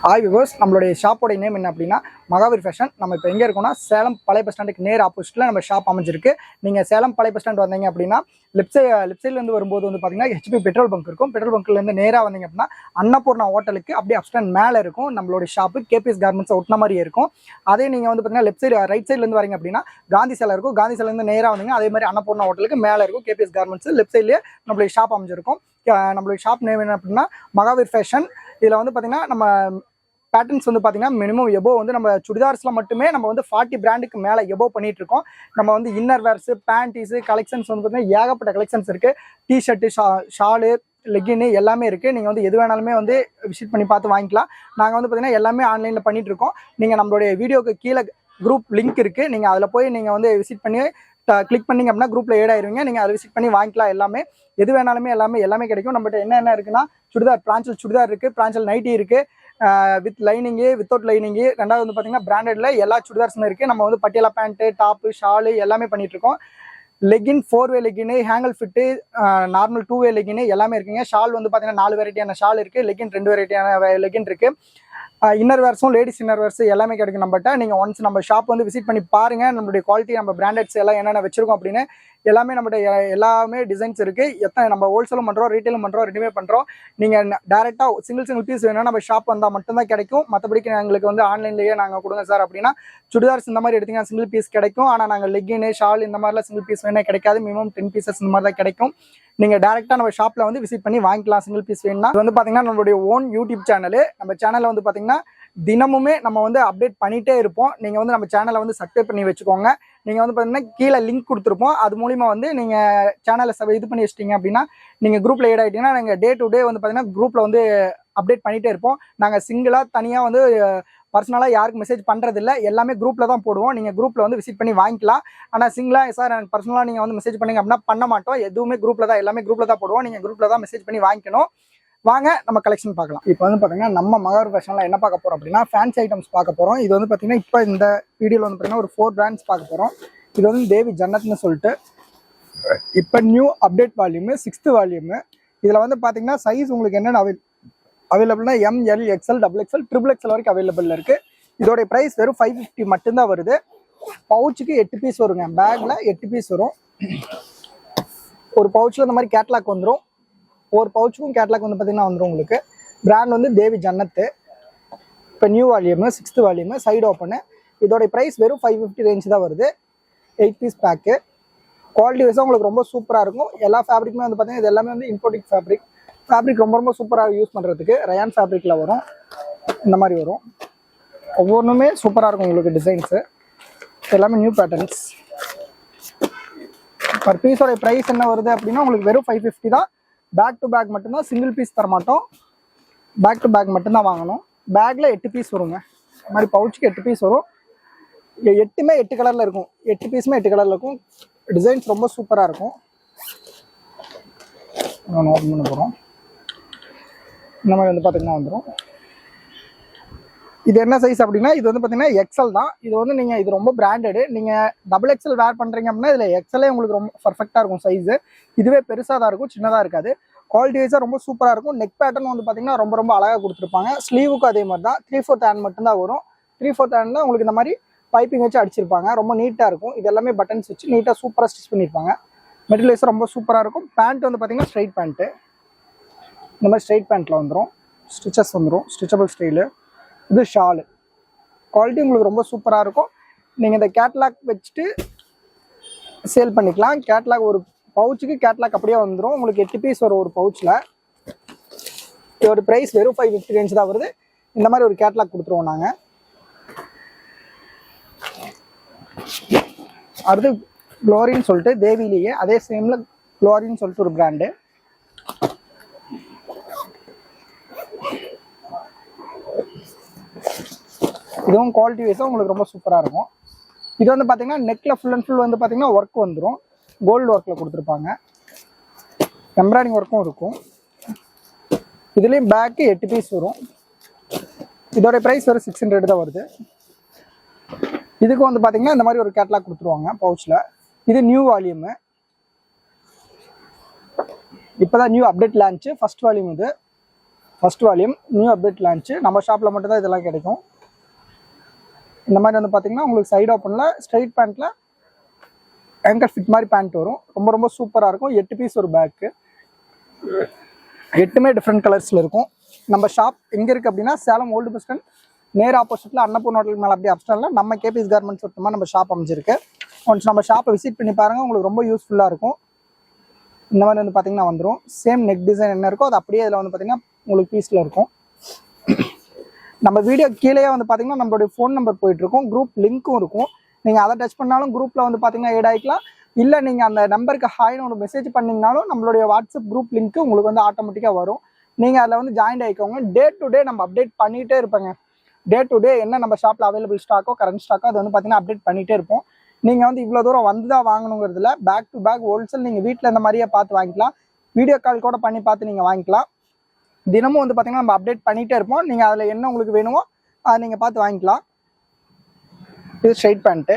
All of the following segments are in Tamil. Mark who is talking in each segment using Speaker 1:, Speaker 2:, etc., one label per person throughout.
Speaker 1: ஹாய் விவர்ஸ், நம்மளுடைய ஷாப்போட நேம் என்ன அப்படின்னா மகாவீர் ஃபேஷன். நம்ம இப்போ எங்கே இருக்கோம்னா சேலம் பழைய பஸ் ஸ்டாண்டுக்கு நேர் ஆப்போசிட்டில் நம்ம ஷாப் அமைஞ்சிருக்கு. நீங்கள் சேலம் பழைய பஸ் ஸ்டாண்ட் வந்தீங்க அப்படின்னா லெஃப்ட் சைட்லேருந்து வரும்போது வந்து பார்த்தீங்கன்னா ஹெச்பி பெட்ரோல் பங்க் இருக்கும். பெட்ரோல் பங்க்லேருந்து நேராக வந்தீங்க அப்படின்னா அன்னபூர்ணா ஹோட்டலுக்கு அப்படியே அப்ஸ்டாண்ட் மேலே இருக்கும் நம்மளுடைய ஷாப்பு. கேபிஎஸ் கார்மெண்ட்ஸ் ஒட்டின மாதிரியே இருக்கும். அதே நீங்கள் வந்து பார்த்தீங்கன்னா லெஃப்ட் சைடு ரைட் சைட்லேருந்து வரீங்க அப்படின்னா காந்தி சிலை இருக்கும். காந்தி சிலைலேருந்து நேராக வந்தீங்க அதே மாதிரி அன்னபூர்ணா ஹோட்டலுக்கு மேலே இருக்கும் கேபிஎஸ் கார்மெண்ட்ஸ். லெஃப்ட் சைட்லேயே நம்மளுடைய ஷாப் அமைஞ்சிருக்கும். நம்மளுடைய ஷாப் நேம் என்ன அப்படின்னா மகாவீர் ஃபேஷன். இதில் வந்து பார்த்தீங்கன்னா நம்ம பேட்டர்ன்ஸ் வந்து பார்த்தீங்கன்னா மினிமம் எபோ வந்து நம்ம சுடிதார்ஸில் மட்டுமே நம்ம வந்து 40 பிராண்டுக்கு மேலே எபோ பண்ணிட்டு இருக்கோம். நம்ம வந்து இன்னர் வேர்ஸு, பேண்டீஸு கலெக்ஷன்ஸ் வந்து பார்த்தீங்கன்னா ஏகப்பட்ட கலெக்ஷன்ஸ் இருக்குது. டிஷர்ட்டு, ஷாலு, லெகின்னு எல்லாமே இருக்குது. நீங்கள் வந்து எது வேணாலுமே வந்து விசிட் பண்ணி பார்த்து வாங்கிக்கலாம். நாங்கள் வந்து பார்த்தீங்கன்னா எல்லாமே ஆன்லைனில் பண்ணிகிட்டு இருக்கோம். நீங்கள் நம்மளுடைய வீடியோக்கு கீழே குரூப் லிங்க் இருக்குது. நீங்கள் அதில் போய் நீங்கள் வந்து விசிட் பண்ணி கிளிக் பண்ணிங்க அப்படின்னா குரூப்பில் ஏட் ஆயிருவீங்க. நீங்கள் அதை விசிட் பண்ணி வாங்கிக்கலாம். எல்லாமே எது வேணாலுமே எல்லாமே கிடைக்கும். நம்மகிட்ட என்ன இருக்குன்னா சுடிதார், பிரான்சல் சுடிதார் இருக்குது, பிரான்சல் நைட்டி இருக்குது, வித் லைனிங்கு, வித்தவுட் லைனிங்கு. ரெண்டாவது வந்து பார்த்தீங்கன்னா பிராண்டட்ல எல்லா சுடிதார்ஸுமே இருக்குது. நம்ம வந்து பட்டியாலா பேண்ட்டு, டாப்பு, ஷாலு எல்லாமே பண்ணிகிட்ருக்கோம். லெகின் 4-வே லெகின்னு, ஹேங்கல் ஃபிட்டு, நார்மல் 2-வே லெகின்னு எல்லாமே இருக்குங்க. ஷால் வந்து பார்த்தீங்கன்னா 4 வெரைட்டியான ஷால் இருக்குது. லெகின் 2 வெரைட்டியான லெகின் இருக்குது. இன்னர் வேர்ஸும் லேடிஸ் இன்னர் வேர்ஸ் எல்லாமே கிடைக்கும் நம்மகிட்ட. நீங்கள் ஒன்ஸ் நம்ம ஷாப் வந்து விசிட் பண்ணி பாருங்கள். நம்மளுடைய குவாலிட்டி, நம்ம பிராண்டட்ஸ் எல்லாம் என்னென்ன வச்சிருக்கோம் அப்படின்னு எல்லாமே நம்மகிட்ட எல்லாமே டிசைன்ஸ் இருக்குது. எத்தனை நம்ம ஹோல்சேலும் பண்ணுறோம், ரீட்டைலும் பண்ணுறோம், ரெண்டுமே பண்ணுறோம். நீங்கள் டேரெக்டாக சிங்கிள் பீஸ் வேணும்னா நம்ம ஷாப் வந்தால் மட்டும்தான் கிடைக்கும். மற்றபடிக்கு எங்களுக்கு வந்து ஆன்லைன்லேயே நாங்கள் கொடுங்க சார் அப்படின்னா சுடிதார்ஸ் இந்த மாதிரி எடுத்திங்கன்னா சிங்கிள் பீஸ் கிடைக்கும். ஆனால் நாங்கள் லெகின்னு, ஷால் இந்த மாதிரிலாம் சிங்கிள் பீஸ் வேணால் கிடைக்காது. மினிமம் 10 பீசஸ் இந்த மாதிரி தான் கிடைக்கும். நீங்கள் டேரெக்டாக நம்ம ஷாப்பில் வந்து விசிட் பண்ணி வாங்கிக்கலாம் சிங்கிள் பீஸ் வேணும்னா. இது வந்து பார்த்தீங்கன்னா நம்மளுடைய ஓன் யூடியூப் சேனலு. நம்ம சேனலில் வந்து பார்த்தீங்கன்னா தினமுமே நம்ம வந்து அப்டேட் பண்ணிகிட்டே இருப்போம். நீங்கள் வந்து நம்ம சேனலை வந்து சப்ஸ்கிரைப் பண்ணி வச்சுக்கோங்க. நீங்கள் வந்து பார்த்தீங்கன்னா கீழே லிங்க் கொடுத்துருப்போம். அது மூலிமா வந்து நீங்கள் சேனலை இது பண்ணி வச்சிட்டிங்க அப்படின்னா நீங்கள் குரூப்பில் ஏட் ஆகிட்டிங்கன்னா நாங்கள் டே டு டே வந்து பார்த்தீங்கன்னா குரூப்பில் வந்து அப்டேட் பண்ணிகிட்டே இருப்போம். நாங்கள் சிங்கிளாக தனியாக வந்து பர்சனலாக யாருக்கு மெசேஜ் பண்ணுறதில்ல, எல்லாமே குரூப்பில் தான் போடுவோம். நீங்கள் குரூப்பில் வந்து விசிட் பண்ணி வாங்கிக்கலாம். ஆனால் சிங்கிளாக சார் எனக்கு பர்சனலாக நீங்கள் வந்து மெசேஜ் பண்ணிங்க அப்படின்னா பண்ண மாட்டோம். எதுவுமே குரூப்பில் தான், எல்லாமே குரூப்பில் தான் போடுவோம். நீங்கள் குரூப்பில் தான் மெசேஜ் பண்ணி வாங்கிக்கணும். வாங்க நம்ம கலெக்ஷன் பார்க்கலாம். இப்போ வந்து பார்த்தீங்கன்னா நம்ம மகாவீர் ஃபேஷனில் என்ன பார்க்க போகிறோம் அப்படின்னா ஃபேன்சி ஐட்டம்ஸ் பார்க்க போகிறோம். இது வந்து பார்த்தீங்கன்னா இப்போ இந்த வீடியோவில் வந்து பார்த்தீங்கன்னா ஒரு 4 பிராண்ட்ஸ் பார்க்க போகிறோம். இது வந்து தேவி ஜன்னத்னு சொல்லிட்டு இப்போ new update volume, 6th volume. இதில் வந்து பார்த்தீங்கன்னா சைஸ் உங்களுக்கு என்னென்ன அவைலபிள்னா ML, XL, XXL, XXL வரைக்கும் அவைலபிள் இருக்குது. இதோடைய ப்ரைஸ் வெறும் 550 மட்டும்தான் வருது. பவுச்சுக்கு 8 பீஸ் வருங்க. பேக்கில் 8 பீஸ் வரும். ஒரு பவுச்சில் இந்த மாதிரி கேட்லாக் வந்துடும். ஒரு பவுச்சுக்கும் கேட்லாக் வந்து பார்த்தீங்கன்னா வந்துடும் உங்களுக்கு. பிராண்ட் வந்து தேவி ஜன்னத்து. இப்போ new volume, 6th volume, side open. இதோடைய ப்ரைஸ் வெறும் 550 ரேஞ்ச் தான் வருது. 8 பீஸ் பேக்கு. குவாலிட்டி வைஸாக உங்களுக்கு ரொம்ப சூப்பராக இருக்கும். எல்லா ஃபேப்ரிக்குமே வந்து பார்த்தீங்கன்னா இது எல்லாமே வந்து இம்போர்ட்டிங் ஃபேப்ரிக் ரொம்ப சூப்பராக யூஸ் பண்ணுறதுக்கு. ரயான் ஃபேப்ரிக்கில் வரும். இந்த மாதிரி வரும். ஒவ்வொன்றுமே சூப்பராக இருக்கும் உங்களுக்கு டிசைன்ஸு. எல்லாமே நியூ பேட்டர்ன்ஸ். பர் பீஸோடைய ப்ரைஸ் என்ன வருது அப்படின்னா உங்களுக்கு வெறும் 550 தான். பேக் டு பேக் மட்டும்தான், சிங்கிள் பீஸ் தர மாட்டோம். பேக் டு பேக் மட்டும்தான் வாங்கணும். பேக்கில் 8 பீஸ் வருங்க. இந்த மாதிரி பவுச்சுக்கு 8 பீஸ் வரும். 8மே 8 கலரில் இருக்கும். 8 பீஸுமே 8 கலரில் இருக்கும். டிசைன்ஸ் ரொம்ப சூப்பராக இருக்கும். ஓப்பன் பண்ண போகிறோம். இந்த மாதிரி வந்து பார்த்தீங்கன்னா வந்துடும். இது என்ன சைஸ் அப்படின்னா இது வந்து பார்த்தீங்கன்னா XL தான். இது வந்து நீங்கள் இது ரொம்ப பிராண்டடு. நீங்கள் XXL வேர் பண்ணுறீங்க அப்படின்னா இதில் XLே உங்களுக்கு ரொம்ப பர்ஃபெக்டாக இருக்கும் சைஸு. இதுவே பெருசாக தான் இருக்கும், சின்னதாக இருக்காது. குவாலிட்டி வைஸாக ரொம்ப சூப்பராக இருக்கும். நெக் பேட்டர்ன் வந்து பார்த்தீங்கன்னா ரொம்ப அழகாக கொடுத்துருப்பாங்க. ஸ்லீவுக்கும் அதே மாதிரி தான் 3/4 ஹேண்ட் மட்டும்தான் வரும். 3/4 ஹேண்டில் உங்களுக்கு இந்த மாதிரி பைப்பிங் வச்சு அடிச்சிருப்பாங்க. ரொம்ப நீட்டாக இருக்கும். இது எல்லாமே பட்டன்ஸ் வச்சு நீட்டாக சூப்பராக ஸ்டிச் பண்ணியிருப்பாங்க. மெட்டீரியல் வைஸாக ரொம்ப சூப்பராக இருக்கும். பேண்ட் வந்து பார்த்தீங்கன்னா ஸ்ட்ரைட் பேண்ட்டு. இந்த மாதிரி ஸ்ட்ரைட் பேண்ட்டில் வந்துடும். ஸ்டிச்சஸ் வந்துடும், ஸ்டிச்சபிள் ஸ்டைலு. இது ஷாலு. குவாலிட்டி உங்களுக்கு ரொம்ப சூப்பராக இருக்கும். நீங்கள் இந்த கேட்லாக் வச்சுட்டு சேல் பண்ணிக்கலாம். கேட்லாக் ஒரு பவுச்சுக்கு கேட்லாக் அப்படியே வந்துடும். உங்களுக்கு 8 பீஸ் வரும் ஒரு பவுச்சில். இதோட ப்ரைஸ் வெறும் 550 ரேஞ்ச் தான் வருது. இந்த மாதிரி ஒரு கேட்லாக் கொடுத்துருவோம் நாங்கள். அடுத்து க்ளோரின்னு சொல்லிட்டு தேவிலேயே அதே சேமில் க்ளோரின்னு சொல்லிட்டு ஒரு பிராண்டு. இதுவும் குவாலிட்டி வைஸாக உங்களுக்கு ரொம்ப சூப்பராக இருக்கும். இது வந்து பார்த்தீங்கன்னா நெக்கில் ஃபுல் அண்ட் ஃபுல் வந்து பார்த்தீங்கன்னா ஒர்க் வந்துடும். கோல்டு ஒர்க்கில் கொடுத்துருப்பாங்க. எம்ப்ராய்டிங் ஒர்க்கும் இருக்கும். இதுலேயும் பேக்கு 8 பீஸ் வரும். இதோடைய ப்ரைஸ் வெறும் 600 தான் வருது. இதுக்கு வந்து பார்த்தீங்கன்னா இந்த மாதிரி ஒரு கேட்லாக் கொடுத்துருவாங்க பவுச்சில். இது நியூ வால்யூமு. இப்போ தான் new update launch. 1st volume இது. First volume new update launch. நம்ம ஷாப்பில் மட்டும்தான் இதெல்லாம் கிடைக்கும். இந்த மாதிரி வந்து பார்த்தீங்கன்னா உங்களுக்கு சைடு ஓப்பனில் ஸ்ட்ரைட் பேண்ட்டில் ஆங்கர் ஃபிட் மாதிரி பேண்ட் வரும். ரொம்ப ரொம்ப சூப்பராக இருக்கும். 8 பீஸ் ஒரு பேக்கு, 8மே டிஃப்ரெண்ட் கலர்ஸில் இருக்கும். நம்ம ஷாப் எங்கே இருக்குது அப்படின்னா சேலம் ஓல்டு பஸ் ஸ்டாண்ட் நேர் ஆப்போசிட்டில் அன்னபூர்ணா ஹோட்டல் மேலே அப்படியே அப்ஸ்டாண்டில் நம்ம கேபிஎஸ் கார்மெண்ட்ஸ் சுத்தமாக நம்ம ஷாப் அமைஞ்சிருக்கு. ஒன்ஸ் நம்ம ஷாப்பை விசிட் பண்ணி பாருங்கள், உங்களுக்கு ரொம்ப யூஸ்ஃபுல்லாக இருக்கும். இந்த மாதிரி வந்து பார்த்தீங்கன்னா வந்துடும். சேம் நெக் டிசைன் என்ன இருக்கோ அது அப்படியே இதில் வந்து பார்த்தீங்கன்னா உங்களுக்கு பீஸில் இருக்கும். நம்ம வீடியோ கீழே வந்து பார்த்தீங்கன்னா நம்மளுடைய ஃபோன் நம்பர் போயிட்டுருக்கும், குரூப் லிங்க்கும் இருக்கும். நீங்கள் அதை டச் பண்ணாலும் குரூப்பில் வந்து பார்த்தீங்கன்னா ஆட் ஆகிக்கலாம். இல்லை நீங்கள் அந்த நம்பருக்கு ஹாய்னு ஒரு மெசேஜ் பண்ணிங்கனாலும் நம்மளுடைய வாட்ஸ்அப் குரூப் லிங்க்கு உங்களுக்கு வந்து ஆட்டோமேட்டிக்காக வரும். நீங்கள் அதில் வந்து ஜாயின் ஆகிக்கோங்க. டே டு டே நம்ம அப்டேட் பண்ணிகிட்டே இருப்பேங்க. டே டு டே என்ன நம்ம ஷாப்பில் அவைலபிள் ஸ்டாக்கோ கரண்ட் ஸ்டாக்கோ அது வந்து பார்த்தீங்கன்னா அப்டேட் பண்ணிகிட்டே இருப்போம். நீங்கள் வந்து இவ்வளோ தூரம் வந்து தான் வாங்கணுங்கிறதுல பேக் டு பேக் ஹோல்சேல் நீங்கள் வீட்டில் இந்த மாதிரியே பார்த்து வாங்கிக்கலாம். வீடியோ கால் கூட பண்ணி பார்த்து நீங்கள் வாங்கிக்கலாம். தினமும் வந்து பார்த்தீங்கன்னா நம்ம அப்டேட் பண்ணிகிட்டே இருப்போம். நீங்கள் அதில் என்ன உங்களுக்கு வேணுமோ அதை நீங்கள் பார்த்து வாங்கிக்கலாம். இது ஸ்ட்ரைட் பேண்ட்டு.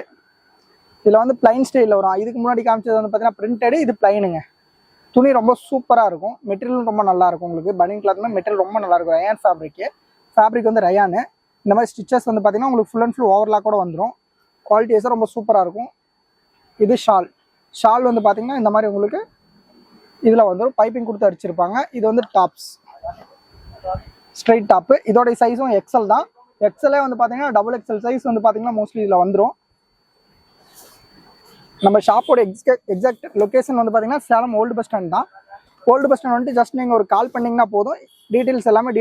Speaker 1: இதில் வந்து பிளைன் ஸ்டைலில் வரும். இதுக்கு முன்னாடி காமிச்சது வந்து பார்த்தீங்கன்னா பிரிண்டடு, இது பிளைனுங்க. துணி ரொம்ப சூப்பராக இருக்கும். மெட்டீரியலும் ரொம்ப நல்லாயிருக்கும். உங்களுக்கு பனியன் கிளாத்னா மெட்டீரியல் ரொம்ப நல்லாயிருக்கும். ரயான் ஃபேப்ரிக் வந்து ரயானு. இந்த மாதிரி ஸ்டிச்சஸ் வந்து பார்த்தீங்கன்னா உங்களுக்கு ஃபுல் அண்ட் ஃபுல் ஓவர்லாக் கூட வந்துடும். குவாலிட்டி வைஸாக ரொம்ப சூப்பராக இருக்கும். இது ஷால் வந்து பார்த்தீங்கன்னா இந்த மாதிரி உங்களுக்கு இதில் வந்துடும். பைப்பிங் கொடுத்து அடிச்சிருப்பாங்க. இது வந்து டாப்ஸ், ஸ்ட்ரைட் டாப்பு. இதோடைய சைஸும் எக்ஸல் தான். எக்ஸலே வந்து பார்த்தீங்கன்னா XXL சைஸ் வந்து பார்த்தீங்கன்னா மோஸ்ட்லி இதில் வந்துடும். நம்ம ஷாப்போட எக்ஸாக்ட் லொக்கேஷன் வந்து பார்த்தீங்கன்னா சேலம் ஓல்டு பஸ் ஸ்டாண்ட் தான். ஓல்டு பஸ் ஸ்டாண்ட் வந்துட்டு ஜஸ்ட் நீங்கள் ஒரு கால் பண்ணிங்கன்னா போதும், டீட்டெயில்ஸ் எல்லாமே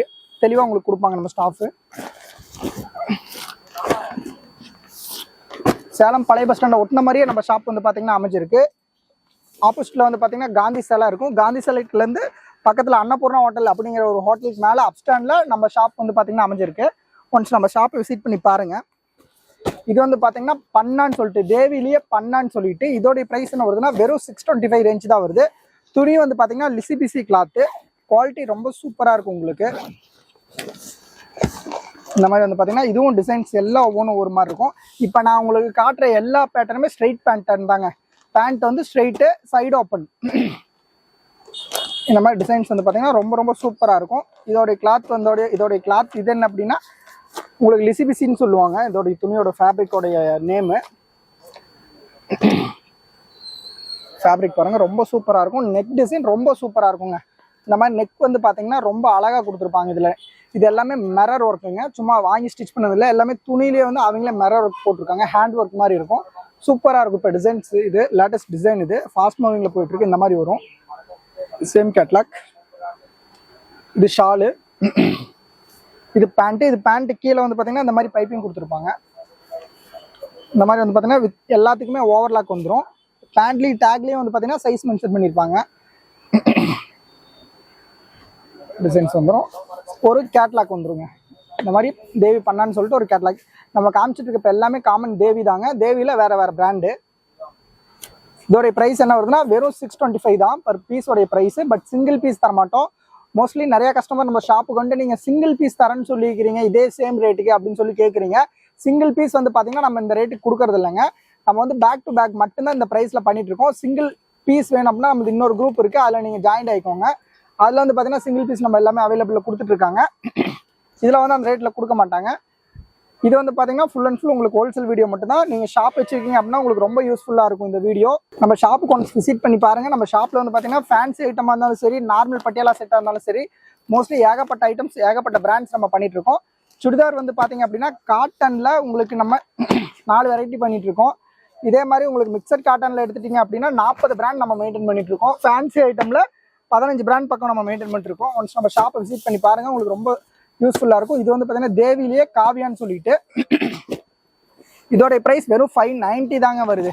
Speaker 1: தெளிவாக உங்களுக்கு கொடுப்பாங்க நம்ம ஸ்டாஃபு. சேலம் பழைய பஸ் ஸ்டாண்டை ஒட்டின மாதிரியே நம்ம ஷாப் வந்து பார்த்தீங்கன்னா அமைஞ்சிருக்கு. ஆப்போசிட்டில் வந்து பார்த்தீங்கன்னா காந்தி சிலை இருக்கும். காந்தி சிலைக்குலேருந்து பக்கத்தில் அன்னபூர்ணா ஹோட்டல் அப்படிங்கிற ஒரு ஹோட்டலுக்கு மேலே அப்ஸ்டாண்டில் நம்ம ஷாப் வந்து பார்த்தீங்கன்னா அமைஞ்சிருக்கு. ஒன்ஸ் நம்ம ஷாப்பை விசிட் பண்ணி பாருங்கள். இது வந்து பார்த்தீங்கன்னா பன்னான்னு சொல்லிட்டு, தேவிலேயே பன்னான்னு சொல்லிட்டு இதோடைய ப்ரைஸ் என்ன வருதுன்னா வெறும் 625 ரேஞ்ச் தான் வருது. துணி வந்து பார்த்தீங்கன்னா லிசிபிசி கிளாத்து. குவாலிட்டி ரொம்ப சூப்பராக இருக்கும் உங்களுக்கு. இந்த மாதிரி வந்து பார்த்தீங்கன்னா இதுவும் டிசைன்ஸ் எல்லாம் ஒவ்வொன்றும் ஒரு மாதிரி இருக்கும். இப்போ நான் உங்களுக்கு காட்டுற எல்லா பேட்டர்னுமே ஸ்ட்ரைட் பேண்டன் தாங்க. பேண்ட் வந்து ஸ்ட்ரைட்டு, சைடு ஓப்பன். இந்த மாதிரி டிசைன்ஸ் வந்து பார்த்தீங்கன்னா ரொம்ப ரொம்ப சூப்பராக இருக்கும். இதோடைய கிளாத் இது என்ன அப்படின்னா உங்களுக்கு லிசிபிசின்னு சொல்லுவாங்க. இதோடைய துணியோட ஃபேப்ரிக்கோடைய நேமு. ஃபேப்ரிக் பாருங்கள் ரொம்ப சூப்பராக இருக்கும். நெக் டிசைன் ரொம்ப சூப்பராக இருக்குங்க. இந்த மாதிரி நெக் வந்து பார்த்தீங்கன்னா ரொம்ப அழகாக கொடுத்துருப்பாங்க. இது எல்லாமே மிரர் ஒர்க்குங்க. சும்மா வாங்கி ஸ்டிச் பண்ணதில்லை, எல்லாமே துணியிலே வந்து அவங்களே மிரர் ஒர்க் போட்டிருக்காங்க. ஹேண்ட் ஒர்க் மாதிரி இருக்கும். சூப்பராக இருக்கும். இப்போ டிசைன்ஸ் இது லேட்டஸ்ட் டிசைன். இது ஃபாஸ்ட் மூவிங்கில் போயிட்டுருக்கு. இந்த மாதிரி வரும். Same catalogue. இது ஷாலு, இது பேண்ட்டு. இது பேண்ட்டு கீழே வந்து பார்த்தீங்கன்னா இந்த மாதிரி பைப்பிங் கொடுத்துருப்பாங்க. இந்த மாதிரி வந்து பார்த்தீங்கன்னா எல்லாத்துக்குமே ஓவர்லாக் வந்துடும். பேண்ட்லேயும் டேக்லேயும் வந்து பார்த்தீங்கன்னா சைஸ் மென்ஷன் பண்ணியிருப்பாங்க. டிசைன்ஸ் வந்துடும். ஒரு கேட்லாக் வந்துருங்க. இந்த மாதிரி தேவி பண்ணான்னு சொல்லிட்டு ஒரு கேட்லாக். நம்ம காமிச்சிட்டு இருக்க இப்போ எல்லாமே காமன் தேவி தாங்க. தேவியில் வேறு வேறு பிராண்டு. இதோடைய ப்ரைஸ் என்ன வருதுன்னா வெறும் 625 தான் பர் பீஸோடைய ப்ரைஸு. பட் சிங்கிள் பீஸ் தர மாட்டோம். மோஸ்ட்லி நிறைய கஸ்டமர் நம்ம ஷாப்புக்கு வந்து நீங்கள் சிங்கிள் பீஸ் தரேன்னு சொல்லிக்கிறீங்க, இதே சேம் ரேட்டுக்கு அப்படின்னு சொல்லி கேட்குறீங்க. சிங்கிள் பீஸ் வந்து பார்த்தீங்கன்னா நம்ம இந்த ரேட்டுக்கு கொடுக்கறது இல்லைங்க. நம்ம வந்து பேக் டு பேக் மட்டும்தான் இந்த ப்ரைஸில் பண்ணிட்டு இருக்கோம். சிங்கிள் பீஸ் வேணும் அப்படின்னா நமக்கு இன்னொரு குரூப் இருக்குது, அதில் நீங்கள் ஜாயின் ஆகிக்கோங்க. அதில் வந்து பார்த்தீங்கன்னா சிங்கிள் பீஸ் நம்ம எல்லாமே அவைலபிளில் கொடுத்துட்ருக்காங்க. இதில் வந்து அந்த ரேட்டில் கொடுக்க மாட்டாங்க. இது வந்து பார்த்தீங்கன்னா ஃபுல் அண்ட் ஃபுல் உங்களுக்கு ஹோல்சேல் வீடியோ மட்டும் தான். நீங்கள் ஷாப் வச்சுருக்கீங்க அப்படின்னா உங்களுக்கு ரொம்ப யூஸ்ஃபுல்லாக இருக்கும் இந்த வீடியோ. நம்ம ஷாப்புக்கு ஒன்ஸ் விசிட் பண்ணி பாருங்கள். நம்ம ஷாப்பில் வந்து பார்த்தீங்கன்னா ஃபேன்சி ஐட்டமாக இருந்தாலும் சரி, நார்மல் பட்டியாலா செட்டாக இருந்தாலும் சரி, மோஸ்ட்லி ஏகப்பட்ட ஐட்டம்ஸ், ஏகப்பட்ட பிராண்ட்ஸ் நம்ம பண்ணிட்டு இருக்கோம். சுடிதார் வந்து பார்த்தீங்க அப்படின்னா காட்டனில் உங்களுக்கு நம்ம 4 வெரைட்டி பண்ணிட்டு இருக்கோம். இதே மாதிரி உங்களுக்கு மிக்சட் காட்டனில் எடுத்துட்டீங்க அப்படின்னா 40 பிராண்ட் நம்ம மெயின்டைன் பண்ணிட்டு இருக்கோம். ஃபேன்சி ஐட்டமில் 15 பிராண்ட் பக்கம் நம்ம மெயின்டைன் பண்ணிட்டு இருக்கோம். ஒன்ஸ் நம்ம ஷாப்பை விசிட் பண்ணி பாருங்கள், உங்களுக்கு ரொம்ப யூஸ்ஃபுல்லாக இருக்கும். இது வந்து பார்த்தீங்கன்னா தேவிலேயே காவியான்னு சொல்லிட்டு இதோடைய ப்ரைஸ் வெறும் 590 தாங்க வருது.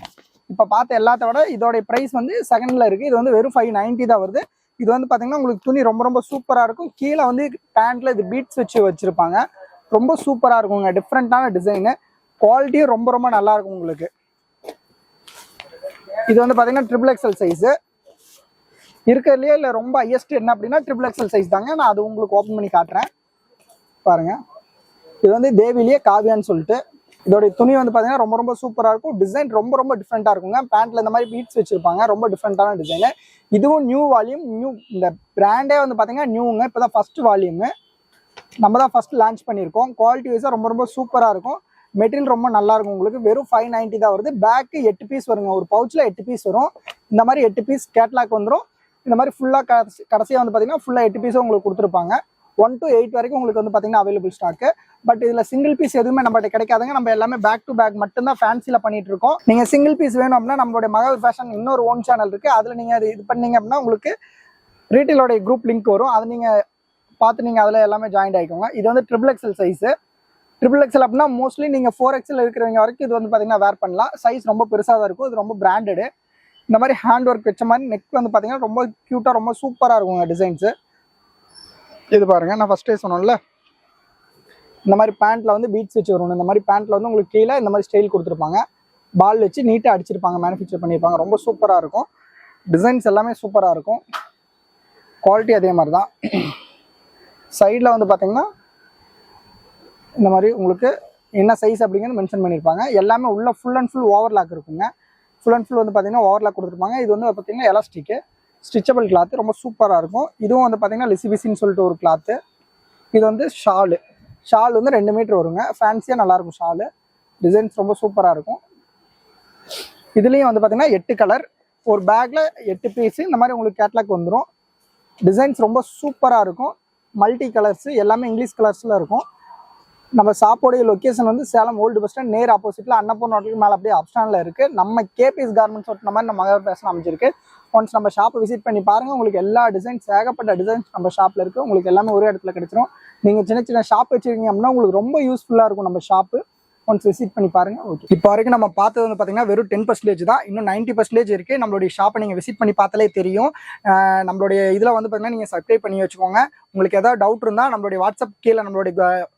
Speaker 1: இப்போ பார்த்த எல்லாத்த விட இதோடைய ப்ரைஸ் வந்து செகண்டில் இருக்குது. இது வந்து வெறும் 590 தான் வருது. இது வந்து பார்த்தீங்கன்னா உங்களுக்கு துணி ரொம்ப ரொம்ப சூப்பராக இருக்கும். கீழே வந்து பேண்ட்டில் இது பீட்ஸ் வச்சுருப்பாங்க. ரொம்ப சூப்பராக இருக்குங்க. டிஃப்ரெண்ட்டான டிசைனு. குவாலிட்டியும் ரொம்ப ரொம்ப நல்லாயிருக்கும் உங்களுக்கு. இது வந்து பார்த்தீங்கன்னா XXL சைஸு இருக்கிறதுலையே. இல்லை ரொம்ப ஹையஸ்ட் என்ன அப்படின்னா XXL சைஸ் தாங்க. நான் அது உங்களுக்கு ஓப்பன் பண்ணி காட்டுறேன் பாருங்கள். இது வந்து தேவிலேயே காவியான்னு சொல்லிட்டு இதோடைய துணி வந்து பார்த்தீங்கன்னா ரொம்ப ரொம்ப சூப்பராக இருக்கும். டிசைன் ரொம்ப ரொம்ப டிஃப்ரெண்ட்டாக இருக்குங்க. பேண்ட்டில் இந்த மாதிரி பீட்ஸ் வச்சுருப்பாங்க. ரொம்ப டிஃப்ரெண்ட்டான டிசைனு. இதுவும் நியூ வால்யூம். இந்த பிராண்டே வந்து பார்த்தீங்கன்னா நியூங்க. இப்போ தான் ஃபஸ்ட் வால்யூமு. நம்ம தான் ஃபஸ்ட் லான்ச் பண்ணியிருக்கோம். குவாலிட்டி வைஸாக ரொம்ப ரொம்ப சூப்பராக இருக்கும். மெட்டீரியல் ரொம்ப நல்லா இருக்கும். உங்களுக்கு வெறும் 590 தான் வருது. பேக்கு 8 பீஸ் வருங்க. ஒரு பவுச்சில் 8 பீஸ் வரும். இந்த மாதிரி 8 பீஸ் கேட்லாக் வந்துடும். இந்த மாதிரி ஃபுல்லாக கடைசியாக வந்து பார்த்தீங்கன்னா ஃபுல்லாக 8 பீஸும் உங்களுக்கு கொடுத்துருப்பாங்க. 1 to 8 வரைக்கும் உங்களுக்கு வந்து பார்த்தீங்கன்னா அவைலபிள் ஸ்டாக்கு. பட் இதில் சிங்கிள் பீஸ் எதுவுமே நம்மகிட்ட கிடைக்காதுங்க. நம்ம எல்லாமே பேக் டு பேக் மட்டும்தான் ஃபேன்சியில் பண்ணிட்டு இருக்கோம். நீங்கள் சிங்கிள் பீஸ் வேணும் அப்படின்னா நம்மளுடைய மகாவீர் ஃபேஷன் இன்னொரு ஓன் சேனல் இருக்குது. அதில் நீங்கள் அது இது பண்ணீங்க அப்படின்னா உங்களுக்கு ரீட்டெயிலோடைய குரூப் லிங்க் வரும். அதை நீங்கள் பார்த்து நீங்கள் அதில் எல்லாமே ஜாயின் ஆகிக்கோங்க. இது வந்து XXL சைஸு. XXL அப்படின்னா மோஸ்ட்லி நீங்கள் 4XL இருக்கிறவங்க வரைக்கும் இது வந்து பார்த்தீங்கன்னா வேர் பண்ணலாம். சைஸ் ரொம்ப பெருசாக தான் இருக்கும். இது ரொம்ப பிராண்டடு. இந்த மாதிரி ஹேண்ட் ஒர்க் வச்ச மாதிரி நெக் வந்து பார்த்தீங்கன்னா ரொம்ப க்யூட்டாக ரொம்ப சூப்பராக இருக்குங்க டிசைன்ஸு. இது பாருங்கள், நான் ஃபஸ்ட்டே சொன்னேன்ல, இந்த மாதிரி பேண்ட்டில் வந்து பீட்ஸ் வச்சு வரணும். இந்த மாதிரி பேண்ட்டில் வந்து உங்களுக்கு கீழே இந்த மாதிரி ஸ்டைல் கொடுத்துருப்பாங்க. பால் வச்சு நீட்டாக அடிச்சிருப்பாங்க. மேனுஃபேக்சர் பண்ணியிருப்பாங்க. ரொம்ப சூப்பராக இருக்கும். டிசைன்ஸ் எல்லாமே சூப்பராக இருக்கும். குவாலிட்டி அதே மாதிரி தான். சைடில் வந்து பார்த்தீங்கன்னா இந்த மாதிரி உங்களுக்கு என்ன சைஸ் அப்படிங்கிறது மென்ஷன் பண்ணியிருப்பாங்க. எல்லாமே உள்ள ஃபுல் அண்ட் ஃபுல் ஓவர்லாக் இருக்குங்க. ஃபுல் அண்ட் ஃபுல் வந்து பார்த்தீங்கன்னா ஓவர்லாக் கொடுத்துருப்பாங்க. இது வந்து பார்த்தீங்கன்னா எலாஸ்டிக்கு ஸ்டிச்சபிள் கிளாத்து. ரொம்ப சூப்பராக இருக்கும். இதுவும் வந்து பார்த்தீங்கன்னா லிசிபிசின்னு சொல்லிட்டு ஒரு கிளாத்து. இது வந்து ஷால் வந்து 2 மீட்டர் வருங்க. ஃபேன்சியாக நல்லாயிருக்கும் ஷாலு. டிசைன்ஸ் ரொம்ப சூப்பராக இருக்கும். இதுலேயும் வந்து பார்த்தீங்கன்னா 8 கலர். ஒரு பேக்கில் 8 பீஸு இந்த மாதிரி உங்களுக்கு கேட்லாக் வந்துடும். டிசைன்ஸ் ரொம்ப சூப்பராக இருக்கும். மல்டி கலர்ஸு எல்லாமே இங்கிலீஷ் கலர்ஸில் இருக்கும். நம்ம ஷாப்போடைய லொக்கேஷன் வந்து சேலம் ஓல்டு பஸ் ஸ்டாண்ட் நேர் ஆப்போசிட்டில் அன்னப்பூர்ணா ஹோட்டலுக்கு மேலே அப்படியே அப்ஸ்டாண்டில் இருக்குது. நம்ம கேபிஎஸ் கார்மெண்ட்ஸ் ஒட்டின மாதிரி நம்ம மகாவீர் ஃபேஷன் அமைஞ்சிருக்கு. ஒன்ஸ் நம்ம ஷாப்பை விசிட் பண்ணி பாருங்கள். உங்களுக்கு எல்லா டிசைன்ஸ் ஏகப்பட்ட டிசைன்ஸ் நம்ம ஷாப்பில் இருக்குது. உங்களுக்கு எல்லாமே ஒரே இடத்துல கிடைச்சிரும். நீங்கள் சின்ன சின்ன ஷாப் வச்சுருக்கீங்க அப்படின்னா உங்களுக்கு ரொம்ப யூஸ்ஃபுல்லாக இருக்கும் நம்ம ஷாப்பு. ஒன்ஸ் விசிட் பண்ணி பாருங்கள். ஓகே, இப்போ வரைக்கும் நம்ம பார்த்தது வந்து பார்த்தீங்கன்னா வெறும் 10% தான். இன்னும் 90% இருக்குது. நம்மளுடைய ஷாப்பை நீங்கள் விசிட் பண்ணி பார்த்தாலே தெரியும். நம்மளுடைய இதில் வந்து பார்த்தீங்கன்னா நீங்கள் சப்ஸ்கிரைப் பண்ணி வச்சுக்கோங்க. உங்களுக்கு ஏதாவது டவுட் இருந்தால் நம்மளுடைய வாட்ஸ்அப் கீழே நம்மளுடைய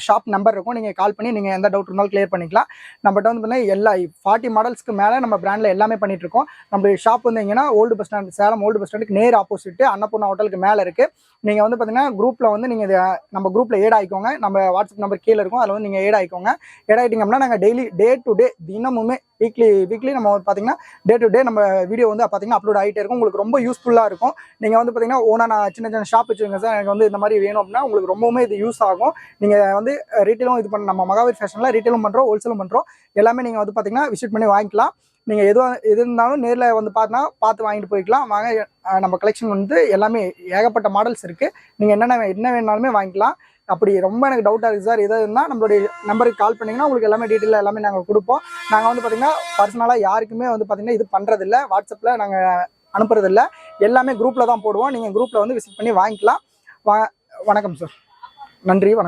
Speaker 1: ஷாப் நம்பர் இருக்கும். நீங்கள் கால் பண்ணி நீங்கள் எந்த டவுட் இருந்தாலும் கிளியர் பண்ணிக்கலாம். நம்மகிட்ட வந்து பார்த்தீங்கன்னா எல்லா 40 மாடல்ஸ்க்கு மேலே நம்ம பிராண்டில் எல்லாமே பண்ணிட்டு இருக்கோம். நம்மளுடைய ஷாப் வந்து எங்கன்னா old bus stand, Salem old bus ஸ்டாண்டுக்கு நேர் ஆப்போசிட் அன்னப்பூர்ணா ஹோட்டலுக்கு மேலே இருக்குது. நீங்கள் வந்து பார்த்தீங்கன்னா குரூப்பில் வந்து நீங்கள் நம்ம குரூப்பில் ஏட் ஆகிக்கோங்க. நம்ம வாட்ஸ்அப் நம்பர் கீழே இருக்கும். அதில் வந்து நீங்கள் ஏட் ஆகிக்கோங்க. ஏட் ஆகிட்டிங்க அப்படின்னா நாங்கள் டெய்லி டே டு டே தினமுமே வீக்லி நம்ம பார்த்தீங்கன்னா டே டு டே நம்ம வீடியோ வந்து பார்த்தீங்கன்னா அப்லோட் ஆகிட்டே இருக்கும். உங்களுக்கு ரொம்ப யூஸ்ஃபுல்லாக இருக்கும். நீங்கள் வந்து பார்த்தீங்கன்னா ஓனா நான் சின்ன ஷாப் வச்சுருங்க சார், எனக்கு வந்து இந்த மாதிரி வேணும் அப்படின்னா உங்களுக்கு ரொம்பவுமே இது யூஸ் ஆகும். நீங்கள் வந்து ரீட்டெயிலும் இது பண்ண நம்ம மகாவீர் ஃபேஷனில் ரீட்டெயிலும் பண்ணுறோம், ஹோல்சேலும் பண்ணுறோம். எல்லாமே நீங்கள் வந்து பார்த்தீங்கன்னா விசிட் பண்ணி வாங்கிக்கலாம். நீங்கள் எது இருந்தாலும் நேரில் வந்து பார்த்து வாங்கிட்டு போய்க்கலாம். வாங்க, நம்ம கலெக்ஷன் வந்து எல்லாமே ஏகப்பட்ட மாடல்ஸ் இருக்குது. நீங்கள் என்ன வேணாலுமே வாங்கிக்கலாம். அப்படி ரொம்ப எனக்கு டவுட்டாக இருக்குது சார் எதாவது இருந்தால் நம்மளுடைய நம்பருக்கு கால் பண்ணிங்கன்னா உங்களுக்கு எல்லாமே டீட்டெயிலாக எல்லாமே நாங்கள் கொடுப்போம். நாங்கள் வந்து பார்த்திங்கன்னா பர்சனலாக யாருக்குமே வந்து பார்த்திங்கன்னா இது பண்ணுறதில்ல. வாட்ஸ்அப்பில் நாங்கள் அனுப்புறதில்ல. எல்லாமே குரூப்பில் தான் போடுவோம். நீங்கள் குரூப்பில் வந்து விசிட் பண்ணி வாங்கிக்கலாம். வணக்கம் சார். நன்றி, வணக்கம்.